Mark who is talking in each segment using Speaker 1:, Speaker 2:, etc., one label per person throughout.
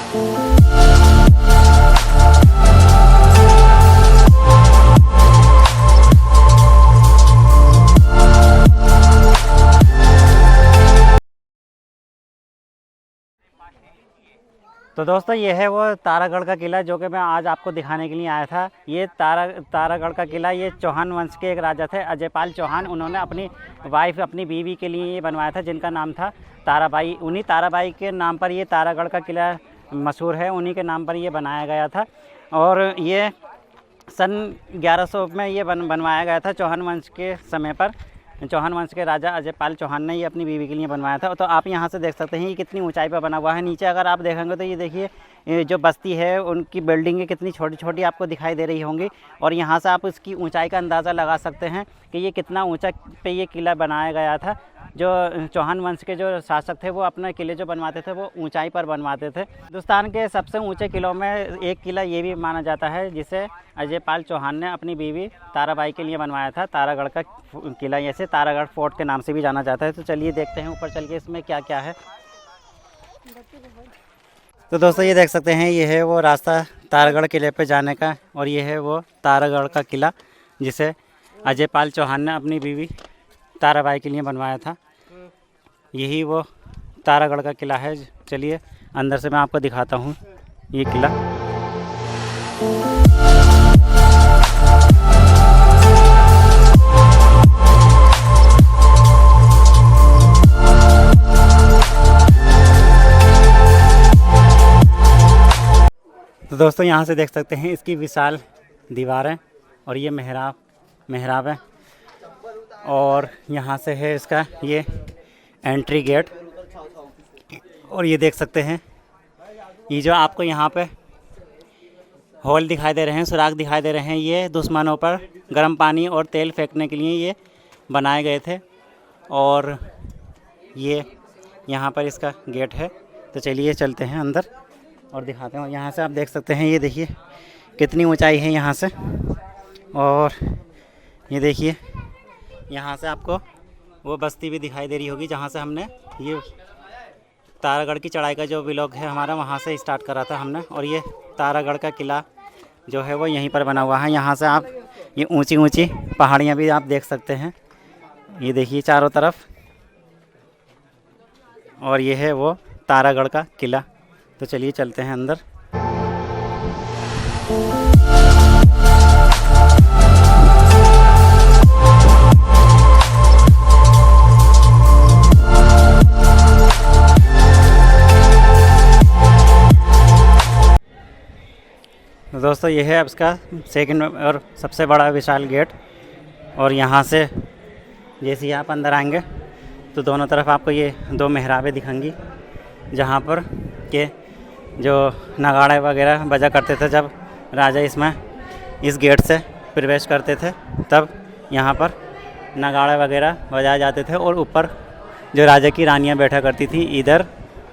Speaker 1: तो दोस्तों ये है वो तारागढ़ का किला जो कि मैं आज आपको दिखाने के लिए आया था। ये तारागढ़ का किला ये चौहान वंश के एक राजा थे, अजयपाल चौहान। उन्होंने अपनी वाइफ, अपनी बीवी के लिए ये बनवाया था, जिनका नाम था ताराबाई। उन्हीं ताराबाई के नाम पर ये तारागढ़ का किला मशहूर है, उन्हीं के नाम पर ये बनाया गया था। और ये सन 1100 में ये बनवाया गया था। चौहान वंश के समय पर चौहान वंश के राजा अजयपाल चौहान ने ये अपनी बीवी के लिए बनवाया था। तो आप यहाँ से देख सकते हैं ये कितनी ऊंचाई पर बना हुआ है। नीचे अगर आप देखेंगे तो ये देखिए, ये जो बस्ती है उनकी बिल्डिंगें कितनी छोटी छोटी आपको दिखाई दे रही होंगी। और यहाँ से आप इसकी ऊंचाई का अंदाज़ा लगा सकते हैं कि ये कितना ऊंचा पे ये किला बनाया गया था। जो चौहान वंश के जो शासक थे वो अपने किले जो बनवाते थे वो ऊंचाई पर बनवाते थे। हिंदुस्तान के सबसे ऊंचे किलों में एक किला ये भी माना जाता है, जिसे अजयपाल चौहान ने अपनी बीवी ताराबाई के लिए बनवाया था। तारागढ़ का किला, जैसे तारागढ़ फोर्ट के नाम से भी जाना जाता है। तो चलिए देखते हैं ऊपर चल के इसमें क्या क्या है। तो दोस्तों ये देख सकते हैं, ये है वो रास्ता तारागढ़ किले पे जाने का, और ये है वो तारागढ़ का किला जिसे अजयपाल चौहान ने अपनी बीवी ताराबाई के लिए बनवाया था। यही वो तारागढ़ का किला है। चलिए अंदर से मैं आपको दिखाता हूँ ये किला। तो दोस्तों यहाँ से देख सकते हैं इसकी विशाल दीवारें, और ये मेहराब है। और यहाँ से है इसका ये एंट्री गेट। और ये देख सकते हैं ये जो आपको यहाँ पे होल दिखाई दे रहे हैं, सुराख दिखाई दे रहे हैं, ये दुश्मनों पर गर्म पानी और तेल फेंकने के लिए ये बनाए गए थे। और ये यहाँ पर इसका गेट है। तो चलिए चलते हैं अंदर और दिखाते हैं। और यहाँ से आप देख सकते हैं, ये देखिए कितनी ऊंचाई है यहाँ से। और ये देखिए यहाँ से आपको वो बस्ती भी दिखाई दे रही होगी जहाँ से हमने ये तारागढ़ की चढ़ाई का जो व्लॉग है हमारा, वहाँ से स्टार्ट करा था हमने। और ये तारागढ़ का किला जो है वो यहीं पर बना हुआ है। यहाँ से आप ये ऊंची ऊंची पहाड़ियाँ भी आप देख सकते हैं, ये देखिए चारों तरफ। और ये है वो तारागढ़ का किला। तो चलिए चलते हैं अंदर। तो दोस्तों ये है अब इसका सेकंड और सबसे बड़ा विशाल गेट। और यहाँ से जैसे ही आप अंदर आएंगे तो दोनों तरफ आपको ये दो मेहराबें दिखेंगी, जहाँ पर के जो नगाड़े वगैरह बजा करते थे जब राजा इसमें इस गेट से प्रवेश करते थे, तब यहाँ पर नगाड़े वगैरह बजाए जाते थे। और ऊपर जो राजा की रानियाँ बैठा करती थी इधर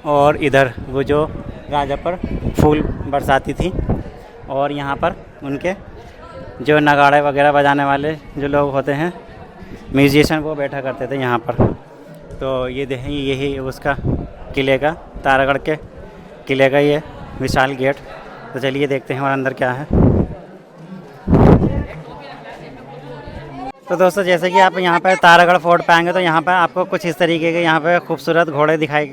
Speaker 1: और इधर, वो जो राजा पर फूल बरसाती थी। और यहाँ पर उनके जो नगाड़े वगैरह बजाने वाले जो लोग होते हैं, म्यूजिशियन, वो बैठा करते थे यहाँ पर। तो ये देखें, यही उसका किले का, तारागढ़ के किले का ये विशाल गेट। तो चलिए देखते हैं और अंदर क्या है। तो दोस्तों जैसे कि आप यहाँ पर तारागढ़ फोर्ट पे आएंगे तो यहाँ पर आपको कुछ इस तरीके के यहाँ पे खूबसूरत घोड़े दिखाई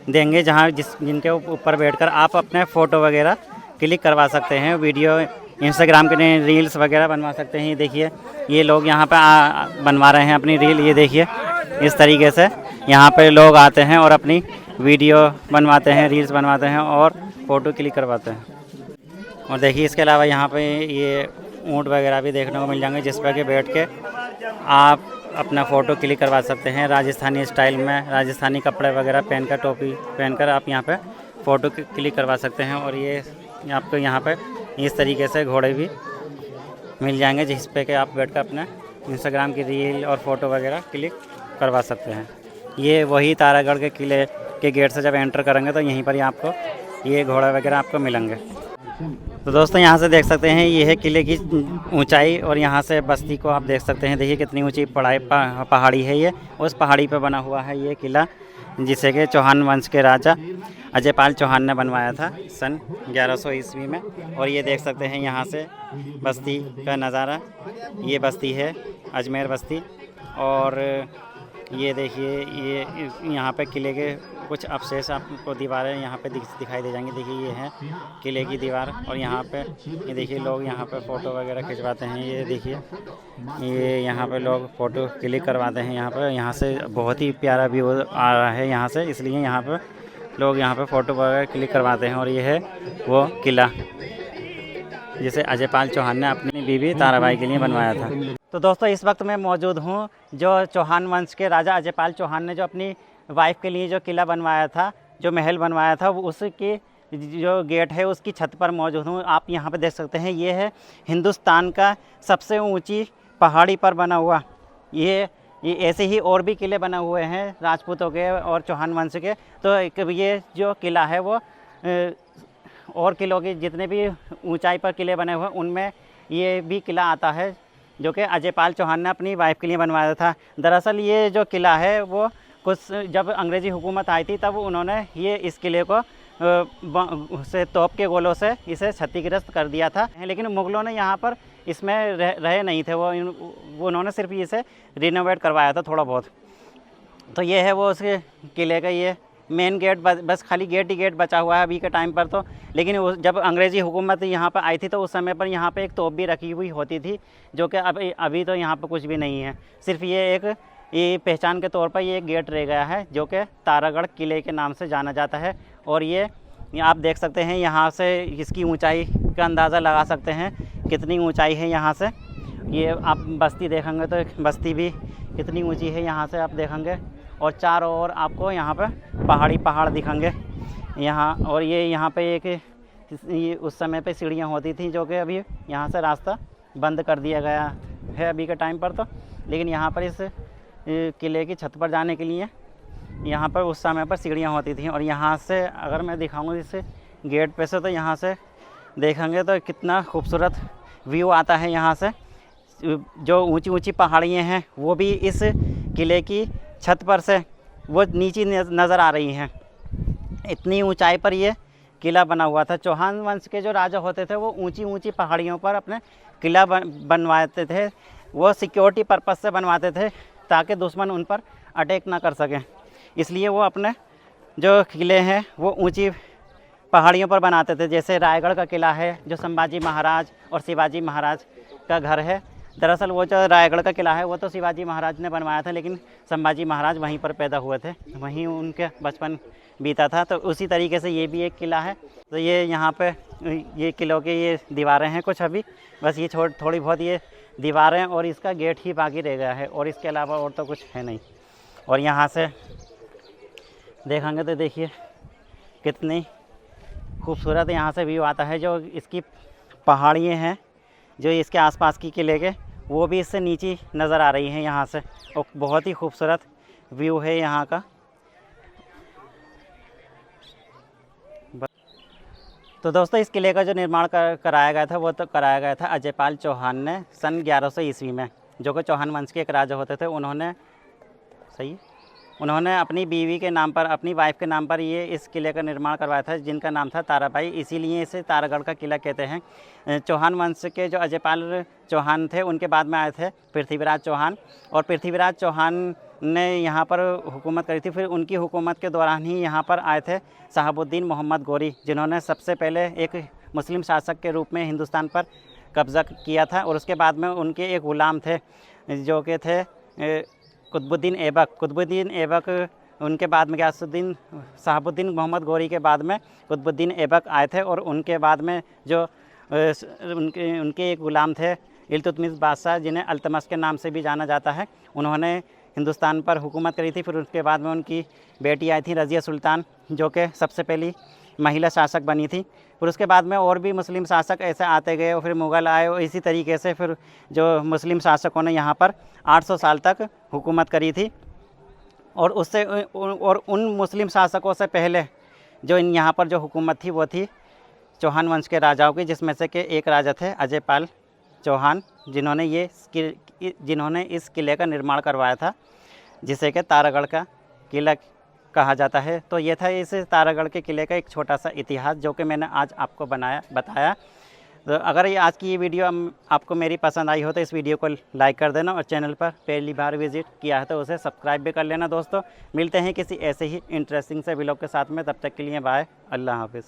Speaker 1: देंगे, जहाँ जिनके ऊपर बैठकर आप अपने फ़ोटो वगैरह क्लिक करवा सकते हैं, वीडियो इंस्टाग्राम के लिए रील्स वगैरह बनवा सकते हैं। ये देखिए ये लोग यहाँ पे बनवा रहे हैं अपनी रील। ये देखिए इस तरीके से यहाँ पे लोग आते हैं और अपनी वीडियो बनवाते हैं, रील्स बनवाते हैं और फ़ोटो क्लिक करवाते हैं। और देखिए इसके अलावा यहाँ पे ये ऊँट वगैरह भी देखने को मिल जाएंगे, जिस पर के बैठ के आप अपना फ़ोटो क्लिक करवा सकते हैं। राजस्थानी स्टाइल में राजस्थानी कपड़े वगैरह पहनकर, टोपी पहनकर आप यहाँ पे फ़ोटो क्लिक करवा सकते हैं। और ये आपको यहाँ पे इस तरीके से घोड़े भी मिल जाएंगे, जिस पे कि आप बैठकर अपने इंस्टाग्राम की रील और फ़ोटो वगैरह क्लिक करवा सकते हैं। ये वही तारागढ़ के किले के गेट से जब एंटर करेंगे तो यहीं पर ही आपको ये घोड़ा वगैरह आपको मिलेंगे। तो दोस्तों यहाँ से देख सकते हैं ये है किले की ऊंचाई, और यहाँ से बस्ती को आप देख सकते हैं। देखिए कितनी ऊंची पहाड़ी है ये। उस पहाड़ी पर बना हुआ है ये किला, जिसे कि चौहान वंश के राजा अजयपाल चौहान ने बनवाया था सन 1100 ईस्वी में। और ये देख सकते हैं यहाँ से बस्ती का नज़ारा। ये बस्ती है अजमेर बस्ती। और ये देखिए ये यहाँ पे किले के कुछ अवशेष आपको दीवारें यहाँ पे दिखाई दे जाएंगी। देखिए ये है किले की दीवार, और यहाँ पे ये देखिए लोग यहाँ पे फ़ोटो वगैरह खिंचवाते हैं। ये देखिए ये यहाँ पे लोग फ़ोटो क्लिक करवाते हैं। यहाँ से बहुत ही प्यारा व्यू आ रहा है यहाँ से, इसलिए यहाँ पे लोग यहाँ पे फ़ोटो वगैरह क्लिक करवाते हैं। और ये है वो किला जिसे अजयपाल चौहान ने अपनी बीवी ताराबाई के लिए बनवाया था। तो दोस्तों इस वक्त मैं मौजूद हूँ जो चौहान वंश के राजा अजयपाल चौहान ने जो अपनी वाइफ के लिए जो किला बनवाया था, जो महल बनवाया था, उसकी जो गेट है उसकी छत पर मौजूद हूँ। आप यहाँ पे देख सकते हैं ये है हिंदुस्तान का सबसे ऊंची पहाड़ी पर बना हुआ। ये ऐसे ही और भी किले बने हुए हैं राजपूतों के और चौहान वंश के। तो ये जो किला है वो और किलों के जितने भी ऊंचाई पर किले बने हुए हैं उनमें ये भी किला आता है, जो कि अजयपाल चौहान ने अपनी वाइफ के लिए बनवाया था। दरअसल ये जो किला है वो कुछ जब अंग्रेज़ी हुकूमत आई थी तब उन्होंने ये इस किले को से तोप के गोलों से इसे क्षतिग्रस्त कर दिया था। लेकिन मुग़लों ने यहाँ पर इसमें रहे नहीं थे, वो उन्होंने सिर्फ इसे रिनोवेट करवाया था थोड़ा बहुत। तो ये है वो उसके किले का ये मेन गेट, बस खाली गेट ही गेट बचा हुआ है अभी के टाइम पर तो। लेकिन जब अंग्रेज़ी हुकूमत यहाँ पर आई थी तो उस समय पर यहाँ पर एक तोप भी रखी हुई होती थी, जो कि अभी तो यहाँ पर कुछ भी नहीं है। सिर्फ ये पहचान के तौर पर ये एक गेट रह गया है, जो कि तारागढ़ किले के नाम से जाना जाता है। और ये आप देख सकते हैं यहाँ से इसकी ऊंचाई का अंदाज़ा लगा सकते हैं कितनी ऊंचाई है यहाँ से। ये आप बस्ती देखेंगे तो बस्ती भी कितनी ऊंची है यहाँ से आप देखेंगे, और चारों ओर आपको यहाँ पर पहाड़ दिखेंगे यहाँ। और ये यहाँ पे ये उस समय पे सीढ़ियाँ होती थी, जो कि अभी यहाँ से रास्ता बंद कर दिया गया है अभी के टाइम पर तो। लेकिन यहाँ पर इस किले की छत पर जाने के लिए यहाँ पर उस समय पर सीढ़ियाँ होती थी। और यहाँ से अगर मैं दिखाऊंगा इस गेट पे से, तो यहाँ से देखेंगे तो कितना खूबसूरत व्यू आता है। यहाँ से जो ऊंची ऊंची पहाड़ियाँ हैं वो भी इस किले की छत पर से वो नीचे नज़र आ रही हैं। इतनी ऊंचाई पर ये किला बना हुआ था। चौहान वंश के जो राजा होते थे वो ऊंची ऊंची पहाड़ियों पर अपने किला बनवाते थे। वो सिक्योरिटी पर्पस से बनवाते थे ताकि दुश्मन उन पर अटैक ना कर सकें। इसलिए वो अपने जो किले हैं वो ऊंची पहाड़ियों पर बनाते थे। जैसे रायगढ़ का किला है जो संभाजी महाराज और शिवाजी महाराज का घर है। दरअसल वो जो रायगढ़ का किला है वो तो शिवाजी महाराज ने बनवाया था, लेकिन संभाजी महाराज वहीं पर पैदा हुए थे, वहीं उनके बचपन बीता था। तो उसी तरीके से ये भी एक किला है। तो ये यहाँ पे ये किलों के ये दीवारें हैं कुछ अभी, बस ये थोड़ी बहुत ये दीवारें और इसका गेट ही बाकी रह गया है, और इसके अलावा और तो कुछ है नहीं। और यहाँ से देखेंगे तो देखिए कितनी खूबसूरत यहाँ से व्यू आता है। जो इसकी पहाड़ियाँ हैं जो इसके आसपास की किले के, वो भी इससे नीचे नज़र आ रही हैं यहाँ से, और बहुत ही खूबसूरत व्यू है यहाँ का। तो दोस्तों इस किले का जो निर्माण कराया गया था वो तो कराया गया था अजयपाल चौहान ने सन 1100 ईस्वी में, जो कि चौहान वंश के एक राजा होते थे। उन्होंने अपनी बीवी के नाम पर, अपनी वाइफ के नाम पर ये इस किले का निर्माण करवाया था, जिनका नाम था ताराबाई। इसीलिए इसे तारागढ़ का किला कहते हैं। चौहान वंश के जो अजयपाल चौहान थे उनके बाद में आए थे पृथ्वीराज चौहान, और पृथ्वीराज चौहान ने यहाँ पर हुकूमत करी थी। फिर उनकी हुकूमत के दौरान ही यहाँ पर आए थे शहाबुद्दीन मोहम्मद गोरी, जिन्होंने सबसे पहले एक मुस्लिम शासक के रूप में हिंदुस्तान पर कब्ज़ा किया था। और उसके बाद में उनके एक ग़ुलाम थे जो कि थे कुतुबुद्दीन ऐबक। उनके बाद में गयासुद्दीन शहाबुद्दीन मोहम्मद गोरी के बाद में कुतुबुद्दीन ऐबक आए थे। और उनके बाद में जो उनके एक ग़ुलाम थे इल्तुतमिश बादशाह, जिन्हें अल्तमश के नाम से भी जाना जाता है, उन्होंने हिंदुस्तान पर हुकूमत करी थी। फिर उसके बाद में उनकी बेटी आई थी रज़िया सुल्तान, जो कि सबसे पहली महिला शासक बनी थी। फिर उसके बाद में और भी मुस्लिम शासक ऐसे आते गए, और फिर मुग़ल आए, और इसी तरीके से फिर जो मुस्लिम शासकों ने यहाँ पर 800 साल तक हुकूमत करी थी। और उन मुस्लिम शासकों से पहले जो यहाँ पर जो हुकूमत थी वो थी चौहान वंश के राजाओं की, जिसमें से कि एक राजा थे अजयपाल चौहान, जिन्होंने इस किले का निर्माण करवाया था, जिसे कि तारागढ़ का किला कहा जाता है। तो ये था इस तारागढ़ के किले का एक छोटा सा इतिहास जो कि मैंने आज आपको बताया। तो अगर ये आज की ये वीडियो आपको मेरी पसंद आई हो तो इस वीडियो को लाइक कर देना, और चैनल पर पहली बार विजिट किया है तो उसे सब्सक्राइब भी कर लेना। दोस्तों, मिलते हैं किसी ऐसे ही इंटरेस्टिंग से व्लॉग के साथ में, तब तक के लिए बाय, अल्लाह हाफिज़।